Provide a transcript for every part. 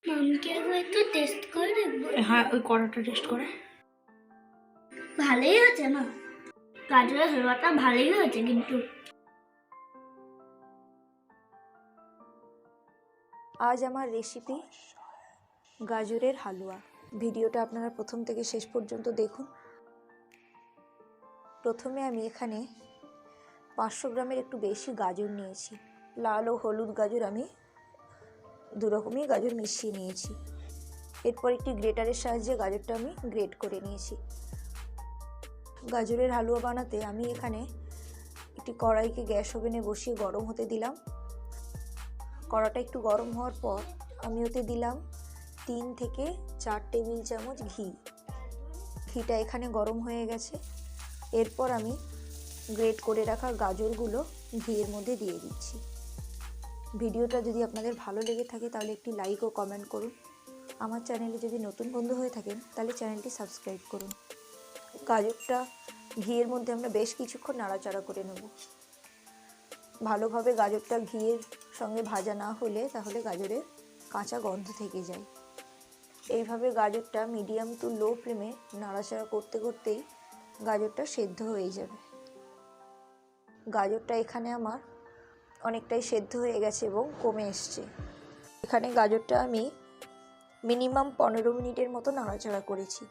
মামকে একটু টেস্ট করে দেখবো। হ্যাঁ, ওই কড়াটা টেস্ট করে। ভালোই হয়েছে না, গাজরের হালুয়াটা ভালোই হয়েছে কিন্তু। আজ আমার রেসিপি গাজরের হালুয়া। ভিডিওটা আপনারা প্রথম থেকে শেষ পর্যন্ত দেখুন। প্রথমে আমি এখানে 500 গ্রামের একটু বেশি গাজর নিয়েছি। লাল ও হলুদ গাজর আমি দু রকমই গাজর মিশিয়ে নিয়েছি। এরপর একটি গ্রেটারের সাহায্যে গাজরটা আমি গ্রেট করে নিয়েছি। গাজরের হালুয়া বানাতে আমি এখানে একটি কড়াইকে গ্যাস ওভেনে বসিয়ে গরম হতে দিলাম। কড়াটা একটু গরম হওয়ার পর আমি ওতে দিলাম 3 থেকে 4 টেবিল চামচ ঘি। ঘিটা এখানে গরম হয়ে গেছে। এরপর আমি গ্রেট করে রাখা গাজরগুলো ঘিয়ের মধ্যে দিয়ে দিচ্ছি। ভিডিওটা যদি আপনাদের ভালো লেগে থাকে তাহলে একটি লাইক ও কমেন্ট করুন। আমার চ্যানেলে যদি নতুন বন্ধু হয়ে থাকেন তাহলে চ্যানেলটি সাবস্ক্রাইব করুন। গাজরটা ঘিয়ের মধ্যে আমরা বেশ কিছুক্ষণ নাড়াচাড়া করে নেব। ভালোভাবে গাজরটা ঘিয়ের সঙ্গে ভাজা না হলে তাহলে গাজরের কাঁচা গন্ধ থেকে যায়। এইভাবে গাজরটা মিডিয়াম টু লো ফ্লেমে নাড়াচাড়া করতে করতেই গাজরটা সেদ্ধ হয়ে যাবে। গাজরটা এখানে আমার অনেকটাই সেদ্ধ হয়ে গেছে এবং কমে এসছে। এখানে গাজরটা আমি মিনিমাম 15 মিনিটের মতো নাড়াচাড়া করেছি।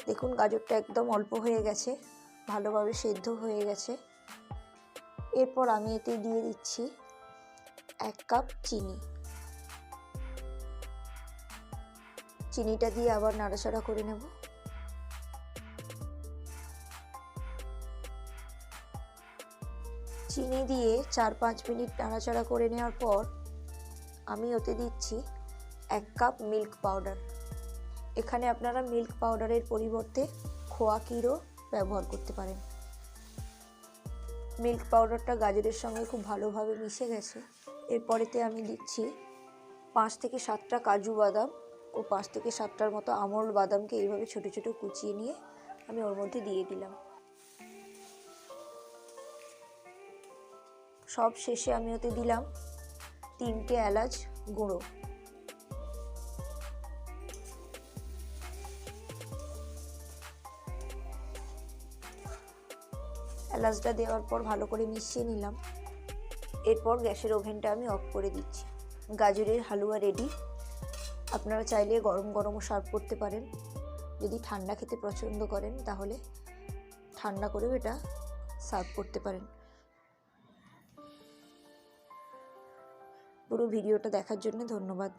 দেখুন গাজরটা একদম অল্প হয়ে গেছে, ভালোভাবে সেদ্ধ হয়ে গেছে। এরপর আমি এতে দিয়ে দিচ্ছি 1 কাপ চিনি। চিনিটা দিয়ে আবার নাড়াচাড়া করে নেব। চিনি দিয়ে 4-5 মিনিট নাড়াচাড়া করে নেওয়ার পর আমি ওতে দিচ্ছি 1 কাপ মিল্ক পাউডার। এখানে আপনারা মিল্ক পাউডারের পরিবর্তে খোয়া ক্ষীরও ব্যবহার করতে পারেন। মিল্ক পাউডারটা গাজরের সঙ্গে খুব ভালোভাবে মিশে গেছে। এরপরেতে আমি দিচ্ছি 5 থেকে 7টা কাজু বাদাম ও 5 থেকে 7টার মতো আমন্ড বাদামকে এইভাবে ছোট ছোট কুচিয়ে নিয়ে আমি ওর মধ্যে দিয়ে দিলাম। সব শেষে আমি ওতে দিলাম 3টে এলাচ গুঁড়ো। এলাচটা দেওয়ার পর ভালো করে মিশিয়ে নিলাম। এরপর গ্যাসের ওভেনটা আমি অফ করে দিচ্ছি। গাজরের হালুয়া রেডি। আপনারা চাইলে গরম গরমও সার্ভ করতে পারেন। যদি ঠান্ডা খেতে পছন্দ করেন তাহলে ঠান্ডা করেও এটা সার্ভ করতে পারেন। পুরো ভিডিওটা দেখার জন্য ধন্যবাদ।